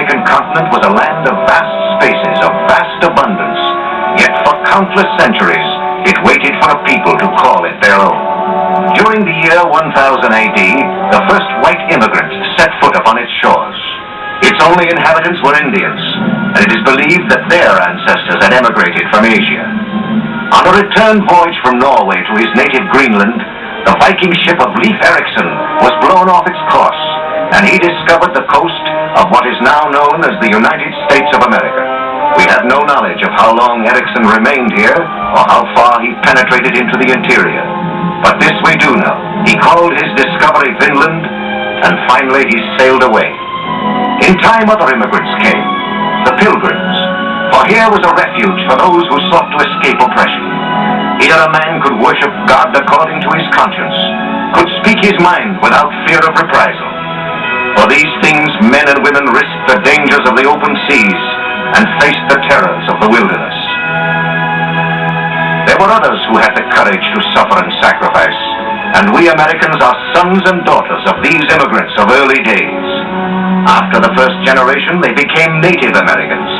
American continent was a land of vast spaces, of vast abundance. Yet for countless centuries, it waited for a people to call it their own. During the year 1000 AD, the first white immigrants set foot upon its shores. Its only inhabitants were Indians, and it is believed that their ancestors had emigrated from Asia. On a return voyage from Norway to his native Greenland, the Viking ship of Leif Erikson was blown off its course, and he discovered the coast of what is now known as the United States of America. We have no knowledge of how long Erikson remained here, or how far he penetrated into the interior. But this we do know. He called his discovery Vinland, and finally he sailed away. In time, other immigrants came, the Pilgrims, for here was a refuge for those who sought to escape oppression. Here a man could worship God according to his conscience, could speak his mind without fear of reprisal. For these things, men and women risked the dangers of the open seas and faced the terrors of the wilderness. There were others who had the courage to suffer and sacrifice, and we Americans are sons and daughters of these immigrants of early days. After the first generation, they became Native Americans,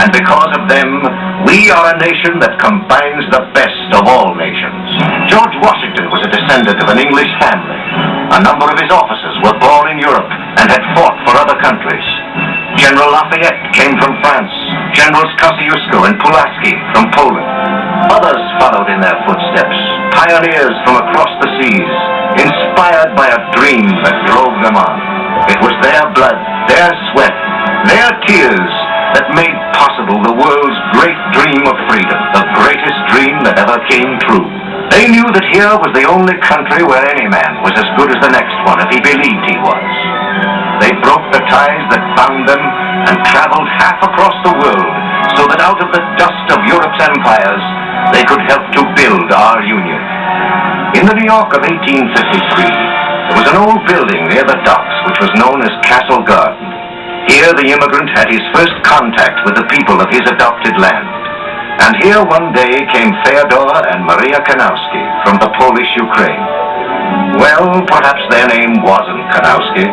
and because of them, we are a nation that combines the best of all nations. George Washington was a descendant of an English family. A number of his officers were born in Europe and had fought for other countries. General Lafayette came from France, Generals Kosciuszko and Pulaski from Poland. Others followed in their footsteps, pioneers from across the seas, inspired by a dream that drove them on. It was their blood, their sweat, their tears that made possible the world's great dream of freedom, the greatest dream that ever came true. They knew that here was the only country where any man was as good as the next one if he believed he was. They broke the ties that bound them and traveled half across the world so that out of the dust of Europe's empires, they could help to build our union. In the New York of 1853, there was an old building near the docks which was known as Castle Garden. Here the immigrant had his first contact with the people of his adopted land. And here one day came Fyodor and Maria Kanowski from the Polish Ukraine. Well, perhaps their name wasn't Kanowski,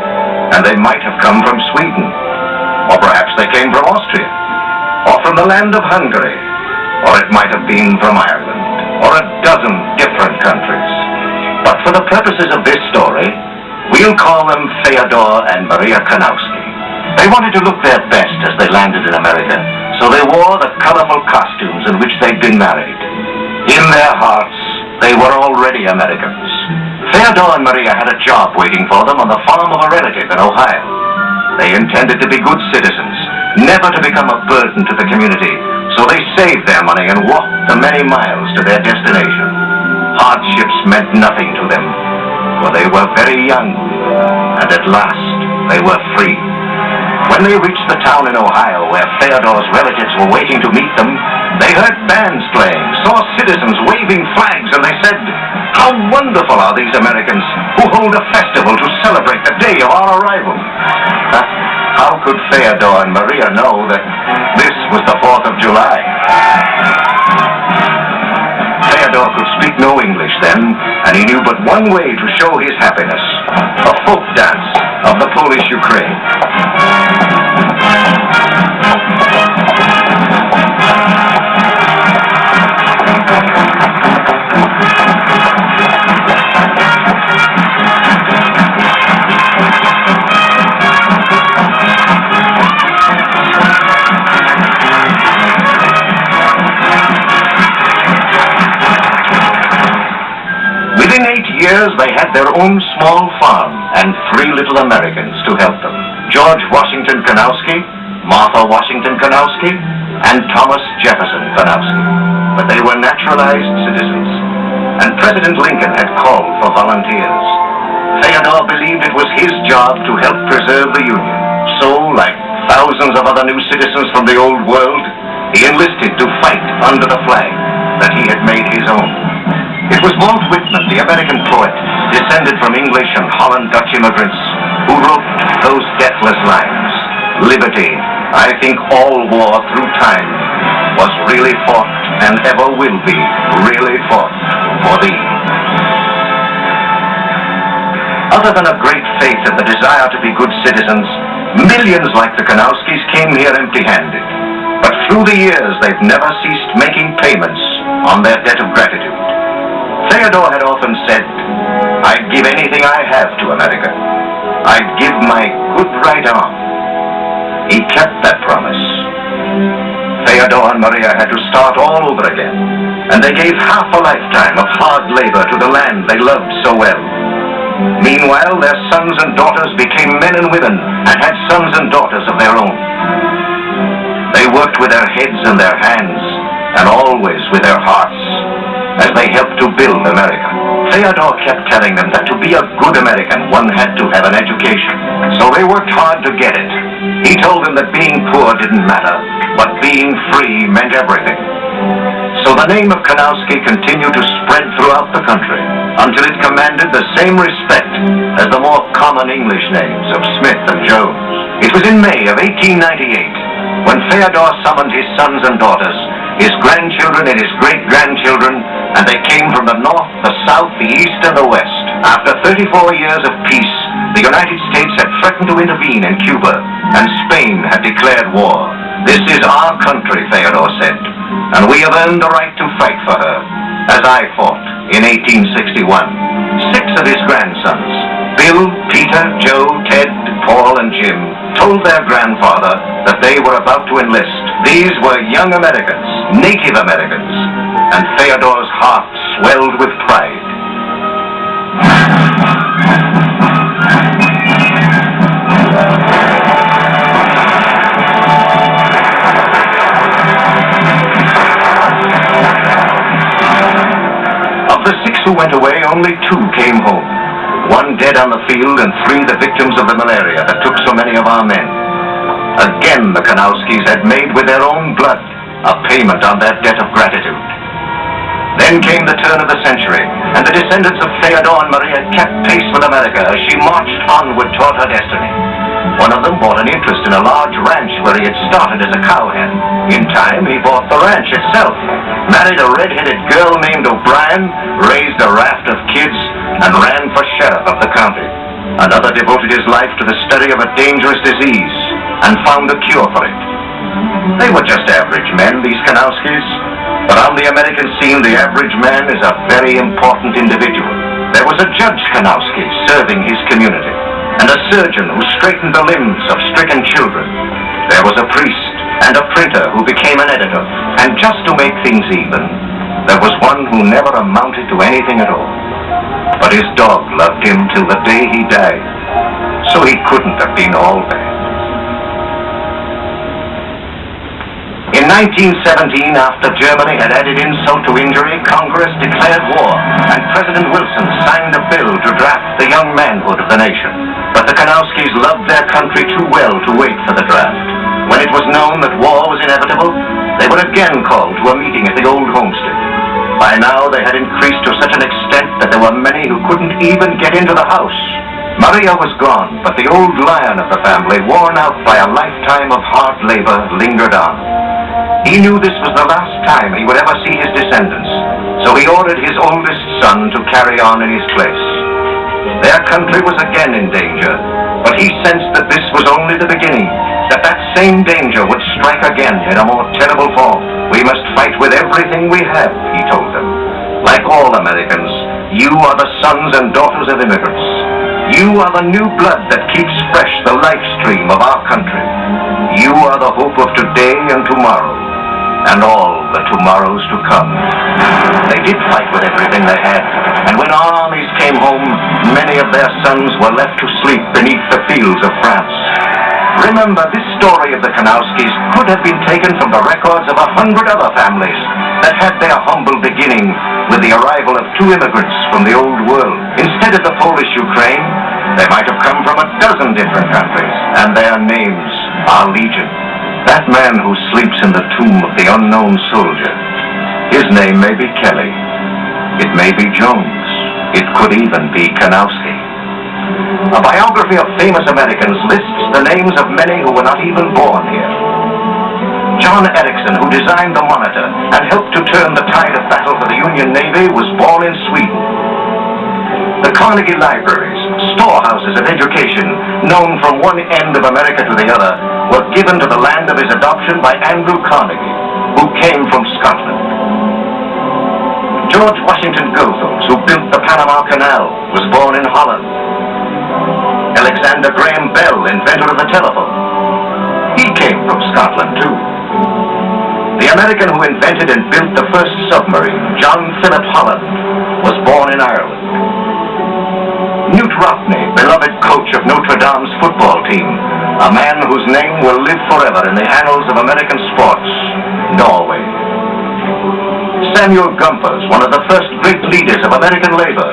and they might have come from Sweden. Or perhaps they came from Austria, or from the land of Hungary, or it might have been from Ireland, or a dozen different countries. But for the purposes of this story, we'll call them Fyodor and Maria Kanowski. They wanted to look their best as they landed in America, so they wore the colorful costumes in which they'd been married. In their hearts, they were already Americans. Fyodor and Maria had a job waiting for them on the farm of a relative in Ohio. They intended to be good citizens, never to become a burden to the community, so they saved their money and walked the many miles to their destination. Hardships meant nothing to them, for they were very young, and at last they were free. When they reached the town in Ohio where Fyodor's relatives were waiting to meet them, they heard bands playing, saw citizens waving flags, and they said, "How wonderful are these Americans who hold a festival to celebrate the day of our arrival." How could Fyodor and Maria know that this was the 4th of July? Fyodor could speak no English then, and he knew but one way to show his happiness: a folk dance of the Polish Ukraine. Within 8 years, they had their own small farm and 3 little Americans to help them: George Washington Kanowski, Martha Washington Kanowski, and Thomas Jefferson Kanowski. But they were naturalized citizens, and President Lincoln had called for volunteers. Fyodor believed it was his job to help preserve the Union. So, like thousands of other new citizens from the old world, he enlisted to fight under the flag that he had made his own. It was Walt Whitman, the American poet, descended from English and Holland-Dutch immigrants, who wrote those deathless lines: "Liberty, I think all war through time was really fought and ever will be really fought for thee." Other than a great faith and the desire to be good citizens, Millions like the Kanowskis came here empty-handed, but through the years they've never ceased making payments on their debt of gratitude. Theodore had often said, "I'd give anything I have to America. I'd give my good right arm." He kept that promise. Theodore and Maria had to start all over again, and they gave half a lifetime of hard labor to the land they loved so well. Meanwhile, their sons and daughters became men and women and had sons and daughters of their own. They worked with their heads and their hands, and always with their hearts, as they helped to build America. Theodore kept telling them that to be a good American, one had to have an education. So they worked hard to get it. He told them that being poor didn't matter, but being free meant everything. So the name of Kanowski continued to spread throughout the country until it commanded the same respect as the more common English names of Smith and Jones. It was in May of 1898 when Theodore summoned his sons and daughters, his grandchildren and his great-grandchildren, and they came from the north, the south, the east, and the west. After 34 years of peace, the United States had threatened to intervene in Cuba, and Spain had declared war. "This is our country," Theodore said, "and we have earned the right to fight for her, as I fought in 1861. 6 of his grandsons, Bill, Peter, Joe, Ted, Paul, and Jim, told their grandfather that they were about to enlist. These were young Americans, Native Americans, and Theodore's heart swelled with pride. Of the 6 who went away, only 2 came home. 1 dead on the field and 3 the victims of the malaria that took so many of our men. Again, the Kanowskis had made with their own blood a payment on their debt of gratitude. Then came the turn of the century, and the descendants of Theodore and Maria kept pace with America as she marched onward toward her destiny. One of them bought an interest in a large ranch where he had started as a cowhand. In time, he bought the ranch itself, married a red-headed girl named O'Brien, raised a raft of kids, and ran for sheriff of the county. Another devoted his life to the study of a dangerous disease and found a cure for it. They were just average men, these Kanowskis, but on the American scene, the average man is a very important individual. There was a Judge Kanowski serving his community, and a surgeon who straightened the limbs of stricken children. There was a priest and a printer who became an editor, and just to make things even, there was one who never amounted to anything at all. But his dog loved him till the day he died, so he couldn't have been all bad. In 1917, after Germany had added insult to injury, Congress declared war, and President Wilson signed a bill to draft the young manhood of the nation. But the Kanowskis loved their country too well to wait for the draft. When it was known that war was inevitable, they were again called to a meeting at the old homestead. By now, they had increased to such an extent that there were many who couldn't even get into the house. Maria was gone, but the old lion of the family, worn out by a lifetime of hard labor, lingered on. He knew this was the last time he would ever see his descendants, so he ordered his oldest son to carry on in his place. Their country was again in danger, but he sensed that this was only the beginning, that same danger would strike again in a more terrible form. We must fight with everything we have, he told them. Like all Americans, you are the sons and daughters of immigrants. You are the new blood that keeps fresh the life stream of our country. You are the hope of today and tomorrow, and all the tomorrows to come. They did fight with everything they had, and when our armies came home, many of their sons were left to sleep beneath the fields of France. Remember, this story of the Kanowskis could have been taken from the records of 100 other families that had their humble beginning with the arrival of 2 immigrants from the old world. Instead of the Polish Ukraine, they might have come from a dozen different countries, and their names are legion. That man who sleeps in the tomb of the unknown soldier, his name may be Kelly, it may be Jones, it could even be Kanowski. A biography of famous Americans lists the names of many who were not even born here. John Erickson, who designed the Monitor and helped to turn the tide of battle for the Union Navy, was born in Sweden. The Carnegie Libraries, Storehouses of education, known from one end of America to the other, were given to the land of his adoption by Andrew Carnegie, who came from Scotland. George Washington Goethals, who built the Panama Canal, was born in Holland. Alexander Graham Bell, inventor of the telephone, he came from Scotland too. The American who invented and built the first submarine, John Philip Holland, was born in Ireland. Newt Rockne, beloved coach of Notre Dame's football team, a man whose name will live forever in the annals of American sports, Norway. Samuel Gompers, one of the first great leaders of American labor,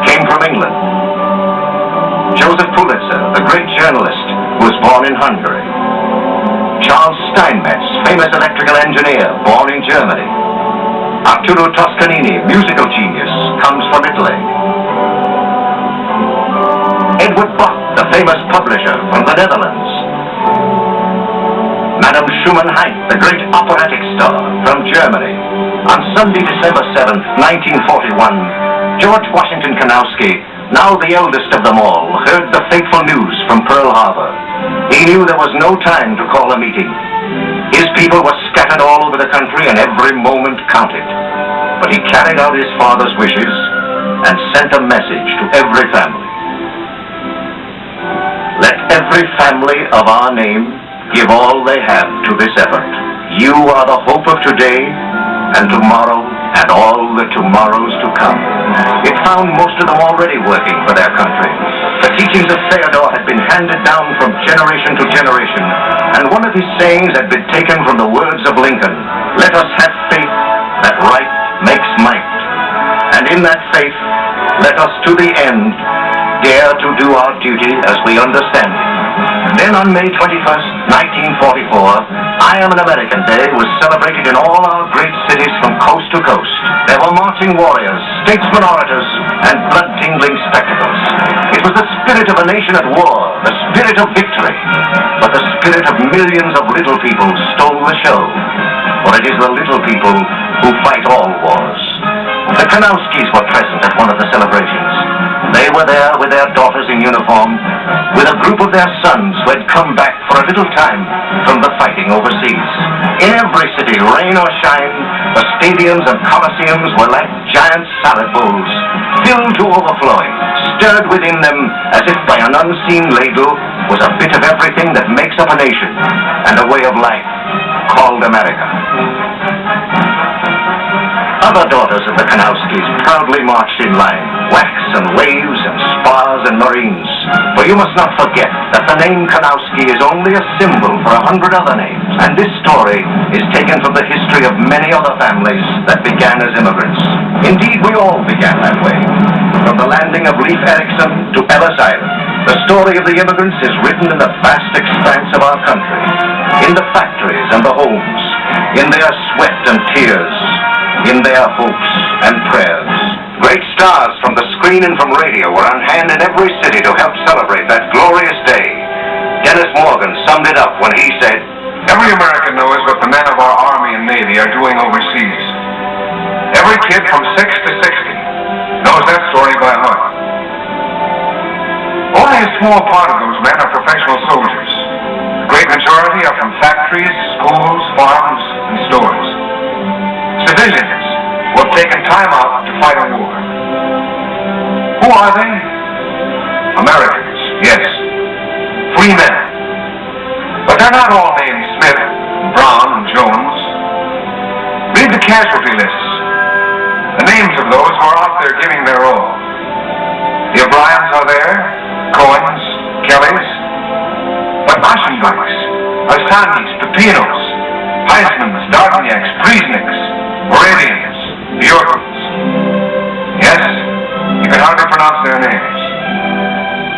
came from England. Joseph Pulitzer, the great journalist, was born in Hungary. Charles Steinmetz, famous electrical engineer, born in Germany. Arturo Toscanini, musical genius, comes from Italy. Edward Bach, the famous publisher, from the Netherlands. Madame Schumann Haidt, the great operatic star, from Germany. On Sunday, December 7th, 1941, George Washington Kanowsky, now the eldest of them all, heard the fateful news from Pearl Harbor. He knew there was no time to call a meeting. His people were scattered all over the country and every moment counted. But he carried out his father's wishes and sent a message to every family. Let every family of our name give all they have to this effort. You are the hope of today and tomorrow and all the tomorrows to come. It found most of them already working for their country. The teachings of Theodore had been handed down from generation to generation, and one of his sayings had been taken from the words of Lincoln: "Let us have faith that right makes might. And in that faith, let us to the end dare to do our duty as we understand it." Then on May 21st, 1944, I Am an American Day was celebrated in all our great cities from coast to coast. There were marching warriors, statesmen orators, and blood-tingling spectacles. It was the spirit of a nation at war, the spirit of victory. But the spirit of millions of little people stole the show. For it is the little people who fight all wars. The Kanowskis were present at one of the celebrations. They were there with their daughters in uniform, with a group of their sons who had come back for a little time from the fighting overseas. In every city, rain or shine, the stadiums and coliseums were like giant salad bowls, filled to overflowing. Stirred within them, as if by an unseen ladle, was a bit of everything that makes up a nation and a way of life called America. Other daughters of the Kanowskis proudly marched in line, whacks and waves and spars and marines. For you must not forget that the name Kanowski is only a symbol for 100 other names, and this story is taken from the history of many other families that began as immigrants. Indeed, we all began that way. From the landing of Leif Erikson to Ellis Island, the story of the immigrants is written in the vast expanse of our country, in the factories and the homes, in their sweat and tears, in their hopes and prayers. Great stars from the screen and from radio were on hand in every city to help celebrate that glorious day. Dennis Morgan summed it up when he said, "Every American knows what the men of our Army and Navy are doing overseas. Every kid from 6 to 60 knows that story by heart. Only a small part of those men are professional soldiers. The great majority are from factories, schools, farms, and stores. Civilians who have taken time out to fight a war. Who are they? Americans, yes. Free men. But they're not all named Smith, Brown, and Jones. Read the casualty lists. The names of those who are out there giving their all. The O'Briens are there, Cohens, Kellys. But Aschenbachs, Alstanis, Pepinos, Heismans, Dardanyiks, Priesniks, Moravians, Bjorkens. Yes, you can hardly pronounce their names.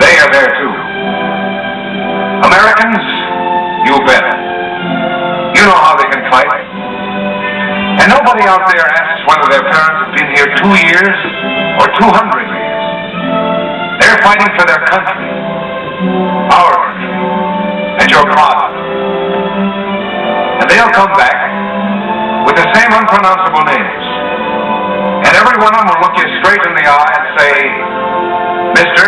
They are there too. Americans, you bet. You know how they can fight. And nobody out there asks whether their parents have been here 2 years or 200 years. They're fighting for their country, our country, and your father. And they'll come back with the same unpronounceable names. And every one of them will look you straight in the eye and say, "Mister,